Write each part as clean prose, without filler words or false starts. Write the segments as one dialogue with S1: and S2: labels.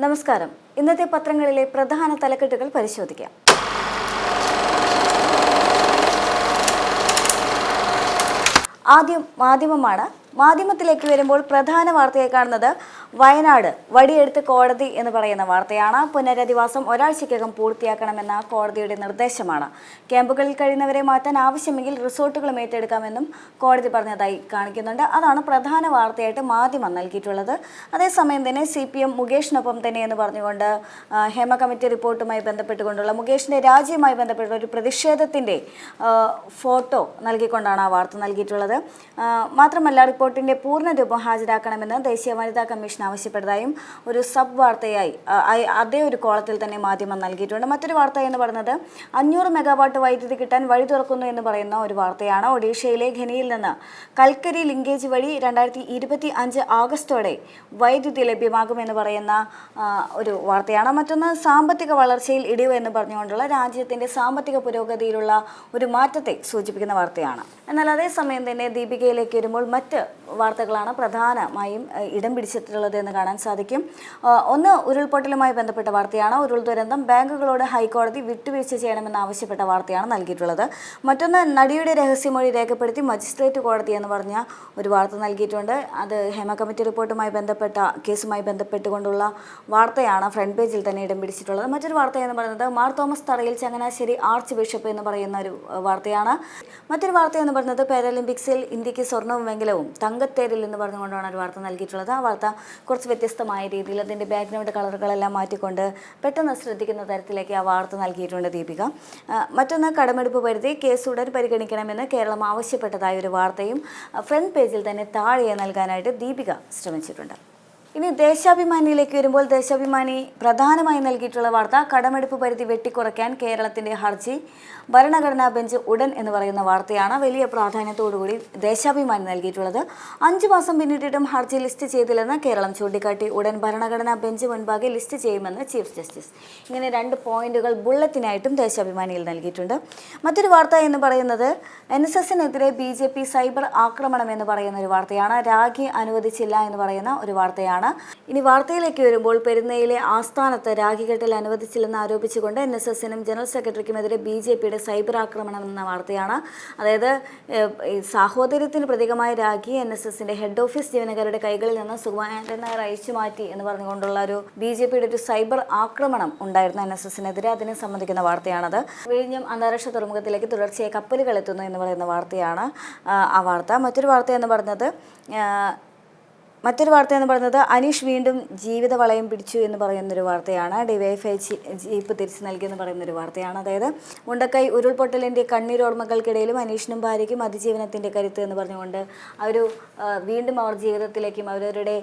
S1: നമസ്കാരം. ഇന്നത്തെ പത്രങ്ങളിലെ പ്രധാന തലക്കെട്ടുകൾ പരിശോധിക്കാം. ആദ്യം മാധ്യമമാണ്. മാധ്യമത്തിലേക്ക് വരുമ്പോൾ പ്രധാന വാർത്തയായി കാണുന്നത് വയനാട് വടിയെടുത്ത് കോടതി എന്ന് പറയുന്ന വാർത്തയാണ്. പുനരധിവാസം ഒരാഴ്ചയ്ക്കകം പൂർത്തിയാക്കണമെന്ന കോടതിയുടെ നിർദ്ദേശമാണ്. ക്യാമ്പുകളിൽ കഴിയുന്നവരെ മാറ്റാൻ ആവശ്യമെങ്കിൽ റിസോർട്ടുകളും ഏറ്റെടുക്കാമെന്നും കോടതി പറഞ്ഞതായി കാണിക്കുന്നുണ്ട്. അതാണ് പ്രധാന വാർത്തയായിട്ട് മാധ്യമം നൽകിയിട്ടുള്ളത്. അതേസമയം തന്നെ CPM മുകേഷിനൊപ്പം തന്നെ എന്ന് പറഞ്ഞുകൊണ്ട് ഹേമ കമ്മിറ്റി റിപ്പോർട്ടുമായി ബന്ധപ്പെട്ടുകൊണ്ടുള്ള മുകേഷിൻ്റെ രാജിയുമായി ബന്ധപ്പെട്ട ഒരു പ്രതിഷേധത്തിൻ്റെ ഫോട്ടോ നൽകിക്കൊണ്ടാണ് ആ വാർത്ത നൽകിയിട്ടുള്ളത്. മാത്രമല്ല റിപ്പോർട്ടിൻ്റെ പൂർണ്ണ രൂപം ഹാജരാക്കണമെന്ന് ദേശീയ വനിതാ കമ്മീഷൻ ആവശ്യപ്പെട്ടതായും ഒരു സബ് വാർത്തയായി അതേ ഒരു കോളത്തിൽ തന്നെ മാധ്യമം നൽകിയിട്ടുണ്ട്. മറ്റൊരു വാർത്ത എന്ന് പറയുന്നത് 500 മെഗാവാട്ട് വൈദ്യുതി കിട്ടാൻ വഴി തുറക്കുന്നു എന്ന് പറയുന്ന ഒരു വാർത്തയാണ്. ഒഡീഷയിലെ ഖനിയിൽ നിന്ന് കൽക്കരി ലിങ്കേജ് വഴി 2025 ആഗസ്റ്റോടെ വൈദ്യുതി ലഭ്യമാകുമെന്ന് പറയുന്ന ഒരു വാർത്തയാണ്. മറ്റൊന്ന് സാമ്പത്തിക വളർച്ചയിൽ ഇടിവ് എന്ന് പറഞ്ഞുകൊണ്ടുള്ള രാജ്യത്തിൻ്റെ സാമ്പത്തിക പുരോഗതിയിലുള്ള ഒരു മാറ്റത്തെ സൂചിപ്പിക്കുന്ന വാർത്തയാണ്. എന്നാൽ അതേസമയം തന്നെ ദീപികയിലേക്ക് വരുമ്പോൾ മറ്റ് വാർത്തകളാണ് പ്രധാനമായും ഇടം പിടിച്ചിട്ടുള്ളത് എന്ന് കാണാൻ സാധിക്കും. ഒന്ന് ഉരുൾപൊട്ടലുമായി ബന്ധപ്പെട്ട വാർത്തയാണ്. ഉരുൾ ദുരന്തം ബാങ്കുകളോട് ഹൈക്കോടതി വിട്ടുവീഴ്ച ചെയ്യണമെന്ന് ആവശ്യപ്പെട്ട വാർത്തയാണ് നൽകിയിട്ടുള്ളത്. മറ്റൊന്ന് നടിയുടെ രഹസ്യമൊഴി രേഖപ്പെടുത്തി മജിസ്ട്രേറ്റ് കോടതി എന്ന് പറഞ്ഞ ഒരു വാർത്ത നൽകിയിട്ടുണ്ട്. അത് ഹേമ കമ്മിറ്റി റിപ്പോർട്ടുമായി ബന്ധപ്പെട്ട കേസുമായി ബന്ധപ്പെട്ടുകൊണ്ടുള്ള വാർത്തയാണ് ഫ്രണ്ട് പേജിൽ തന്നെ ഇടം പിടിച്ചിട്ടുള്ളത്. മറ്റൊരു വാർത്ത എന്ന് പറയുന്നത് മാർ തോമസ് തറയിൽ ചങ്ങനാശ്ശേരി ആർച്ച് ബിഷപ്പ് എന്ന് പറയുന്ന ഒരു വാർത്തയാണ്. മറ്റൊരു വാർത്ത എന്ന് പറയുന്നത് പാരാലിമ്പിക്സിൽ ഇന്ത്യക്ക് സ്വർണ്ണവും വെങ്കലവും തങ്കത്തേരിൽ എന്ന് പറഞ്ഞുകൊണ്ടാണ് ഒരു വാർത്ത നൽകിയിട്ടുള്ളത്. ആ വാർത്ത കുറച്ച് വ്യത്യസ്തമായ രീതിയിൽ അതിൻ്റെ ബാക്ക്ഗ്രൗണ്ട് കളറുകളെല്ലാം മാറ്റിക്കൊണ്ട് പെട്ടെന്ന് ശ്രദ്ധിക്കുന്ന തരത്തിലേക്ക് ആ വാർത്ത നൽകിയിട്ടുണ്ട് ദീപിക. മറ്റൊന്ന് കടമെടുപ്പ് പരിധി കേസ് ഉടൻ പരിഗണിക്കണമെന്ന് കേരളം ആവശ്യപ്പെട്ടതായ ഒരു വാർത്തയും ഫ്രണ്ട് പേജിൽ തന്നെ താഴെ നൽകാനായിട്ട് ദീപിക ശ്രമിച്ചിട്ടുണ്ട്. ഇനി ദേശാഭിമാനിയിലേക്ക് വരുമ്പോൾ ദേശാഭിമാനി പ്രധാനമായി നൽകിയിട്ടുള്ള വാർത്ത കടമെടുപ്പ് പരിധി വെട്ടിക്കുറയ്ക്കാൻ കേരളത്തിൻ്റെ ഹർജി ഭരണഘടനാ ബെഞ്ച് ഉടൻ എന്ന് പറയുന്ന വാർത്തയാണ്. വലിയ പ്രാധാന്യത്തോടുകൂടി ദേശാഭിമാനി നൽകിയിട്ടുള്ളത്. 5 മാസം പിന്നിട്ടിട്ടും ഹർജി ലിസ്റ്റ് ചെയ്തില്ലെന്ന് കേരളം ചൂണ്ടിക്കാട്ടി. ഉടൻ ഭരണഘടനാ ബെഞ്ച് മുൻപാകെ ലിസ്റ്റ് ചെയ്യുമെന്ന് ചീഫ് ജസ്റ്റിസ്. ഇങ്ങനെ 2 പോയിന്റുകൾ ബുള്ളറ്റിനായിട്ടും ദേശാഭിമാനിയിൽ നൽകിയിട്ടുണ്ട്. മറ്റൊരു വാർത്ത എന്ന് പറയുന്നത് NSSനെതിരെ BJP സൈബർ ആക്രമണം എന്ന് പറയുന്ന ഒരു വാർത്തയാണ്. രാഖി അനുവദിച്ചില്ല എന്ന് പറയുന്ന ഒരു വാർത്തയാണ്. ഇനി വാർത്തയിലേക്ക് വരുമ്പോൾ പെരുന്നയിലെ ആസ്ഥാനത്ത് രാഖി കെട്ടൽ അനുവദിച്ചില്ലെന്ന് ആരോപിച്ചുകൊണ്ട് NSSനും ജനറൽ സെക്രട്ടറിക്കുമെതിരെ BJPയുടെ സൈബർ ആക്രമണം എന്ന വാർത്തയാണ്. അതായത് സാഹോദര്യത്തിന് പ്രതീകമായ രാഖി NSSന്റെ ഹെഡ് ഓഫീസ് ജീവനക്കാരുടെ കൈകളിൽ നിന്ന് സുകുമാരൻ നായർ അയച്ചു മാറ്റി എന്ന് പറഞ്ഞുകൊണ്ടുള്ള ഒരു BJPയുടെ ഒരു സൈബർ ആക്രമണം ഉണ്ടായിരുന്നു NSSനെതിരെ. അതിനെ സംബന്ധിക്കുന്ന വാർത്തയാണത്. വിഴിഞ്ഞം അന്താരാഷ്ട്ര തുറമുഖത്തിലേക്ക് തുടർച്ചയായി കപ്പലുകൾ എത്തുന്നു എന്ന് പറയുന്ന വാർത്തയാണ് ആ വാർത്ത. മറ്റൊരു വാർത്ത എന്ന് പറയുന്നത് അനീഷ് വീണ്ടും ജീവിത വളയം പിടിച്ചു എന്ന് പറയുന്നൊരു വാർത്തയാണ്. DYFI ജീപ്പ് തിരിച്ചു നൽകിയെന്ന് പറയുന്നൊരു വാർത്തയാണ്. അതായത് മുണ്ടക്കൈ ഉരുൾപൊട്ടലിൻ്റെ കണ്ണീരോർമ്മകൾക്കിടയിലും അനീഷിനും ഭാര്യയ്ക്കും അതിജീവനത്തിൻ്റെ കരുത്ത് എന്ന് പറഞ്ഞുകൊണ്ട് വീണ്ടും അവർ ജീവിതത്തിലേക്കും അവരവരുടെ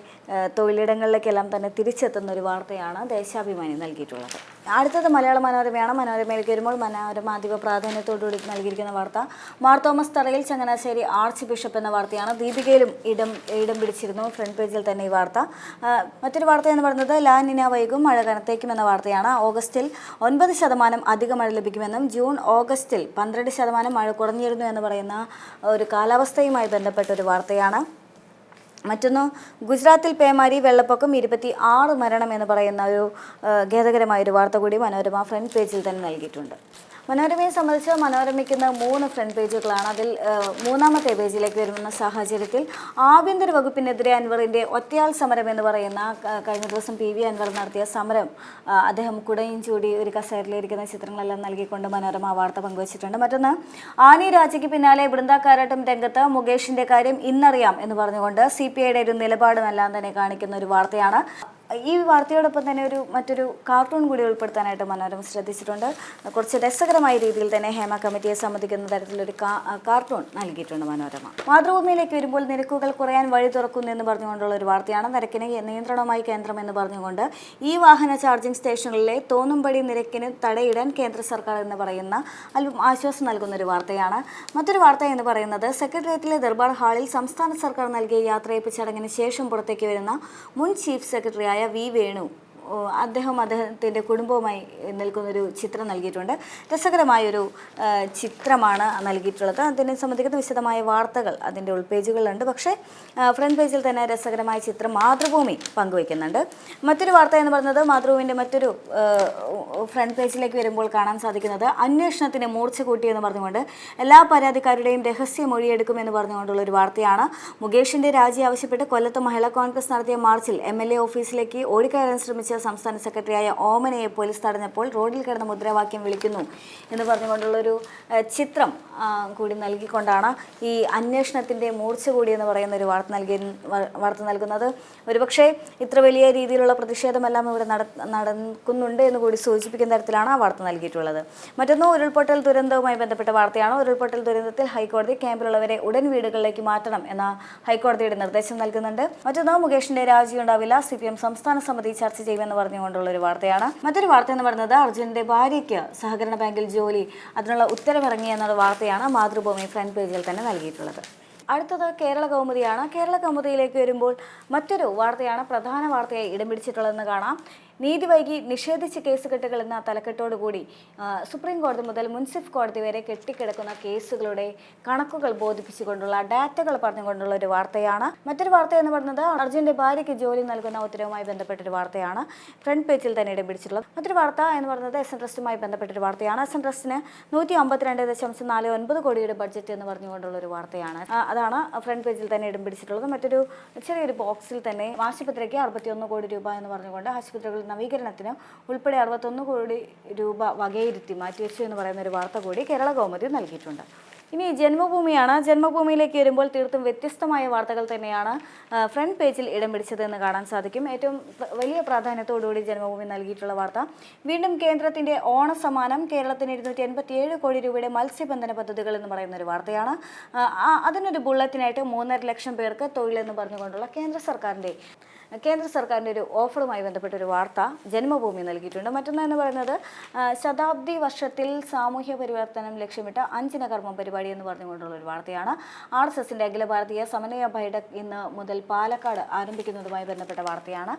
S1: തൊഴിലിടങ്ങളിലേക്കെല്ലാം തന്നെ തിരിച്ചെത്തുന്ന ഒരു വാർത്തയാണ് ദേശാഭിമാനി നൽകിയിട്ടുള്ളത്. അടുത്തത് മലയാള മനോരമയാണ്. മനോരമയിലേക്ക് വരുമ്പോൾ മനോരമ അതീവ പ്രാധാന്യത്തോടുകൂടി നൽകിയിരിക്കുന്ന വാർത്ത മാർ തോമസ് തറയിൽ ചങ്ങനാശ്ശേരി ആർച്ച് ബിഷപ്പ് എന്ന വാർത്തയാണ്. ദീപികയിലും ഇടം പിടിച്ചിരുന്നു ഫ്രണ്ട് പേജിൽ തന്നെ ഈ വാർത്ത. മറ്റൊരു വാർത്ത എന്ന് പറയുന്നത് ലാനിന വൈകും മഴ കനത്തേക്കും എന്ന വാർത്തയാണ്. ഓഗസ്റ്റിൽ 9% അധിക മഴ ലഭിക്കുമെന്നും ജൂൺ ഓഗസ്റ്റിൽ 12% മഴ കുറഞ്ഞിരുന്നു എന്ന് പറയുന്ന ഒരു കാലാവസ്ഥയുമായി ബന്ധപ്പെട്ട ഒരു വാർത്തയാണ്. മറ്റൊന്ന് ഗുജറാത്തിൽ പേമാരി വെള്ളപ്പൊക്കം 26 മരണം എന്ന് പറയുന്ന ഒരു ഖേദകരമായൊരു വാർത്ത കൂടി മനോരമ ഫ്രണ്ട് പേജിൽ തന്നെ നൽകിയിട്ടുണ്ട്. മനോരമയെ സംബന്ധിച്ച് മനോരമയ്ക്കുന്ന 3 ഫ്രണ്ട് പേജുകളാണ്. അതിൽ 3-ാമത്തെ പേജിലേക്ക് വരുന്ന സാഹചര്യത്തിൽ ആഭ്യന്തര വകുപ്പിനെതിരെ അൻവറിൻ്റെ ഒറ്റയാൾ സമരം എന്ന് പറയുന്ന കഴിഞ്ഞ ദിവസം PV അൻവർ നടത്തിയ സമരം അദ്ദേഹം കുടയും ചൂടി ഒരു കസേരയിലിരിക്കുന്ന ചിത്രങ്ങളെല്ലാം നൽകിക്കൊണ്ട് മനോരമ വാർത്ത പങ്കുവച്ചിട്ടുണ്ട്. മറ്റൊന്ന് ആനി രാജയ്ക്ക് പിന്നാലെ ബൃന്ദാക്കാരാട്ടും രംഗത്ത് മുകേഷിൻ്റെ കാര്യം ഇന്നറിയാം എന്ന് പറഞ്ഞുകൊണ്ട് CPIയുടെ ഒരു നിലപാടുമെല്ലാം തന്നെ കാണിക്കുന്ന ഒരു വാർത്തയാണ്. ഈ വാർത്തയോടൊപ്പം തന്നെ മറ്റൊരു കാർട്ടൂൺ കൂടി ഉൾപ്പെടുത്താനായിട്ട് മനോരമ ശ്രദ്ധിച്ചിട്ടുണ്ട്. കുറച്ച് രസകരമായ രീതിയിൽ തന്നെ ഹേമ കമ്മിറ്റിയെ സംബന്ധിക്കുന്ന തരത്തിലൊരു കാർട്ടൂൺ നൽകിയിട്ടുണ്ട് മനോരമ. മാതൃഭൂമിയിലേക്ക് വരുമ്പോൾ നിരക്കുകൾ കുറയാൻ വഴി തുറക്കുന്നു എന്ന് പറഞ്ഞുകൊണ്ടുള്ള ഒരു വാർത്തയാണ്. നിരക്കിന് നിയന്ത്രണവുമായി കേന്ദ്രം എന്ന് പറഞ്ഞുകൊണ്ട് ഈ വാഹന ചാർജിംഗ് സ്റ്റേഷനുകളിലെ തോന്നുംപടി നിരക്കിന് തടയിടാൻ കേന്ദ്ര സർക്കാർ എന്ന് പറയുന്ന അല്പം ആശ്വാസം നൽകുന്ന ഒരു വാർത്തയാണ്. മറ്റൊരു വാർത്ത എന്ന് പറയുന്നത് സെക്രട്ടേറിയറ്റിലെ ദർബാർ ഹാളിൽ സംസ്ഥാന സർക്കാർ നൽകിയ യാത്രയയപ്പ് ചടങ്ങിന് ശേഷം പുറത്തേക്ക് വരുന്ന മുൻ ചീഫ് സെക്രട്ടറിയായ V. വേണു അദ്ദേഹത്തിൻ്റെ കുടുംബവുമായി നിൽക്കുന്നൊരു ചിത്രം നൽകിയിട്ടുണ്ട്. രസകരമായൊരു ചിത്രമാണ് നൽകിയിട്ടുള്ളത്. അതിനെ സംബന്ധിക്കുന്ന വിശദമായ വാർത്തകൾ അതിൻ്റെ ഉൾപേജുകളിലുണ്ട്. പക്ഷേ ഫ്രണ്ട് പേജിൽ തന്നെ രസകരമായ ചിത്രം മാതൃഭൂമി പങ്കുവയ്ക്കുന്നുണ്ട്. മറ്റൊരു വാർത്ത എന്ന് പറയുന്നത് മാതൃഭൂമിൻ്റെ മറ്റൊരു ഫ്രണ്ട് പേജിലേക്ക് വരുമ്പോൾ കാണാൻ സാധിക്കുന്നത് അന്വേഷണത്തിന് മൂർച്ച കൂട്ടി എന്ന് പറഞ്ഞുകൊണ്ട് എല്ലാ പരാതിക്കാരുടെയും രഹസ്യ മൊഴിയെടുക്കുമെന്ന് പറഞ്ഞുകൊണ്ടുള്ള ഒരു വാർത്തയാണ്. മുകേഷിന്റെ രാജി ആവശ്യപ്പെട്ട് കൊല്ലത്ത് മഹിളാ കോൺഗ്രസ് നടത്തിയ മാർച്ചിൽ MLA ഓഫീസിലേക്ക് ഓടിക്കയറാൻ ശ്രമിച്ച സംസ്ഥാന സെക്രട്ടറിയായ ഓമനയെ പോലീസ് തടഞ്ഞപ്പോൾ റോഡിൽ കിടന്ന മുദ്രാവാക്യം വിളിക്കുന്നു എന്ന് പറഞ്ഞുകൊണ്ടുള്ളൊരു ചിത്രം കൂടി നൽകിക്കൊണ്ടാണ് ഈ അന്വേഷണത്തിൻ്റെ മൂർച്ച കൂടി എന്ന് പറയുന്ന ഒരു വാർത്ത നൽകുന്നത്. ഒരുപക്ഷെ ഇത്ര വലിയ രീതിയിലുള്ള പ്രതിഷേധമെല്ലാം ഇവിടെ നടക്കുന്നുണ്ട് എന്ന് കൂടി സൂചിപ്പിക്കുന്ന തരത്തിലാണ് ആ വാർത്ത നൽകിയിട്ടുള്ളത്. മറ്റൊന്ന് ഉരുൾപൊട്ടൽ ദുരന്തവുമായി ബന്ധപ്പെട്ട വാർത്തയാണ്. ഉരുൾപൊട്ടൽ ദുരന്തത്തിൽ ഹൈക്കോടതി ക്യാമ്പിലുള്ളവരെ ഉടൻ വീടുകളിലേക്ക് മാറ്റണം എന്ന ഹൈക്കോടതിയുടെ നിർദ്ദേശം നൽകുന്നുണ്ട്. മറ്റൊന്ന് മുകേഷിന്റെ രാജി ഉണ്ടാവില്ല, CPM സംസ്ഥാന സമിതി ചർച്ച ചെയ്യുമെന്ന് പറഞ്ഞുകൊണ്ടുള്ള ഒരു വാർത്തയാണ്. മറ്റൊരു വാർത്ത എന്ന് പറയുന്നത് അർജുനന്റെ ഭാര്യയ്ക്ക് സഹകരണ ബാങ്കിൽ ജോലി, അതിനുള്ള ഉത്തരവിറങ്ങി എന്നുള്ള വാർത്തയാണ് മാതൃഭൂമി ഫ്രണ്ട് പേജിൽ തന്നെ നൽകിയിട്ടുള്ളത്. അടുത്തത് കേരള കൗമുദിയാണ്. കേരള കൗമുദിയിലേക്ക് വരുമ്പോൾ മറ്റൊരു വാർത്തയാണ് പ്രധാന വാർത്തയായി ഇടം പിടിച്ചിട്ടുള്ളതെന്ന് കാണാം. നീതി വൈകി നിഷേധിച്ച കേസുകെട്ടുകൾ എന്ന തലക്കെട്ടോടുകൂടി സുപ്രീം കോടതി മുതൽ മുൻസിഫ് കോടതി വരെ കെട്ടിക്കിടക്കുന്ന കേസുകളുടെ കണക്കുകൾ ബോധിപ്പിച്ചുകൊണ്ടുള്ള ഡാറ്റകൾ പറഞ്ഞുകൊണ്ടുള്ള ഒരു വാർത്തയാണ്. മറ്റൊരു വാർത്ത എന്ന് പറയുന്നത് അർജുന്റെ ഭാര്യയ്ക്ക് ജോലി നൽകുന്ന ഉത്തരവുമായി ബന്ധപ്പെട്ടൊരു വാർത്തയാണ്. ഫ്രണ്ട് പേജിൽ തന്നെ ഇടം പിടിച്ചിട്ടുള്ളത്. മറ്റൊരു വാർത്ത എന്ന് പറയുന്നത് SN ട്രസ്റ്റുമായി ബന്ധപ്പെട്ടൊരു വാർത്തയാണ്. SN ട്രസ്റ്റിന് 152.49 കോടിയുടെ ബഡ്ജറ്റ് എന്ന് പറഞ്ഞുകൊണ്ടുള്ള ഒരു വാർത്തയാണ്. അതാണ് ഫ്രണ്ട് പേജിൽ തന്നെ ഇടം പിടിച്ചിട്ടുള്ളത്. മറ്റൊരു ചെറിയൊരു ബോക്സിൽ തന്നെ ആശുപത്രിക്ക് 61 കോടി രൂപ എന്ന് പറഞ്ഞുകൊണ്ട് ആശുപത്രികൾ നവീകരണത്തിന് ഉൾപ്പെടെ 61 കോടി രൂപ വകയിരുത്തി മാറ്റിവെച്ചു എന്ന് പറയുന്ന ഒരു വാർത്ത കൂടി കേരള കൗമുദി നൽകിയിട്ടുണ്ട്. ഇനി ജന്മഭൂമിയാണ്. ജന്മഭൂമിയിലേക്ക് വരുമ്പോൾ തീർത്തും വ്യത്യസ്തമായ വാർത്തകൾ തന്നെയാണ് ഫ്രണ്ട് പേജിൽ ഇടം പിടിച്ചതെന്ന് കാണാൻ സാധിക്കും. ഏറ്റവും വലിയ പ്രാധാന്യത്തോടുകൂടി ജന്മഭൂമി നൽകിയിട്ടുള്ള വാർത്ത വീണ്ടും കേന്ദ്രത്തിന്റെ ഓണസമ്മാനം, കേരളത്തിന് 287 കോടി രൂപയുടെ മത്സ്യബന്ധന പദ്ധതികൾ എന്ന് പറയുന്ന ഒരു വാർത്തയാണ്. അതിനൊരു ബുള്ളറ്റിനായിട്ട് 3.5 ലക്ഷം പേർക്ക് തൊഴിലെന്ന് പറഞ്ഞുകൊണ്ടുള്ള കേന്ദ്ര സർക്കാരിൻ്റെ ഒരു ഓഫറുമായി ബന്ധപ്പെട്ടൊരു വാർത്ത ജന്മഭൂമി നൽകിയിട്ടുണ്ട്. മറ്റൊന്നെന്ന് പറയുന്നത് ശതാബ്ദി വർഷത്തിൽ സാമൂഹ്യ പരിവർത്തനം ലക്ഷ്യമിട്ട 5 കർമ്മം പരിപാടി എന്ന് പറഞ്ഞുകൊണ്ടുള്ള ഒരു വാർത്തയാണ്. RSSന്റെ അഖില ഭാരതീയ സമന്വയ ബൈഠക് ഇന്ന് മുതൽ പാലക്കാട് ആരംഭിക്കുന്നതുമായി ബന്ധപ്പെട്ട വാർത്തയാണ്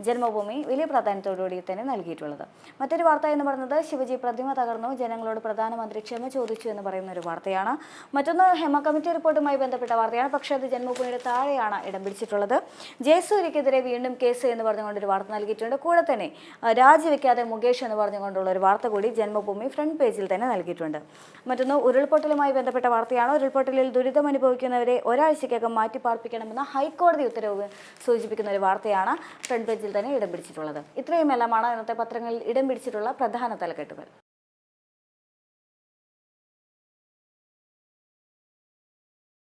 S1: ജന്മഭൂമി വലിയ പ്രാധാന്യത്തോടുകൂടി തന്നെ നൽകിയിട്ടുള്ളത്. മറ്റൊരു വാർത്ത എന്ന് പറയുന്നത് ശിവജി പ്രതിമ തകർന്നു, ജനങ്ങളോട് പ്രധാനമന്ത്രി ക്ഷമ ചോദിച്ചു എന്ന് പറയുന്ന ഒരു വാർത്തയാണ്. മറ്റൊന്ന് ഹെമ കമ്മിറ്റി റിപ്പോർട്ടുമായി ബന്ധപ്പെട്ട വാർത്തയാണ്. പക്ഷേ അത് ജന്മഭൂമിയുടെ താഴെയാണ് ഇടം പിടിച്ചിട്ടുള്ളത്. ജയസൂര്യക്കെതിരെ വീണ്ടും കേസ് എന്ന് പറഞ്ഞുകൊണ്ടൊരു വാർത്ത നൽകിയിട്ടുണ്ട്. കൂടെ തന്നെ രാജിവെക്കാതെ മുകേഷ് എന്ന് പറഞ്ഞുകൊണ്ടുള്ള ഒരു വാർത്ത കൂടി ജന്മഭൂമി ഫ്രണ്ട് പേജിൽ തന്നെ നൽകിയിട്ടുണ്ട്. മറ്റൊന്ന് ഉരുൾപൊട്ടലുമായി ബന്ധപ്പെട്ട വാർത്തയാണ്. ഉരുൾപൊട്ടലിൽ ദുരിതം അനുഭവിക്കുന്നവരെ ഒരാഴ്ചയ്ക്കകം മാറ്റിപ്പാർപ്പിക്കണമെന്ന ഹൈക്കോടതി ഉത്തരവ് സൂചിപ്പിക്കുന്ന ഒരു വാർത്തയാണ് ഫ്രണ്ട് പേജിൽ തന്നെ ഇടം പിടിച്ചിട്ടുള്ളത്. ഇത്രയുമെല്ലാമാണ് ഇന്നത്തെ പത്രങ്ങളിൽ ഇടം പിടിച്ചിട്ടുള്ള പ്രധാന തലക്കെട്ടുകൾ.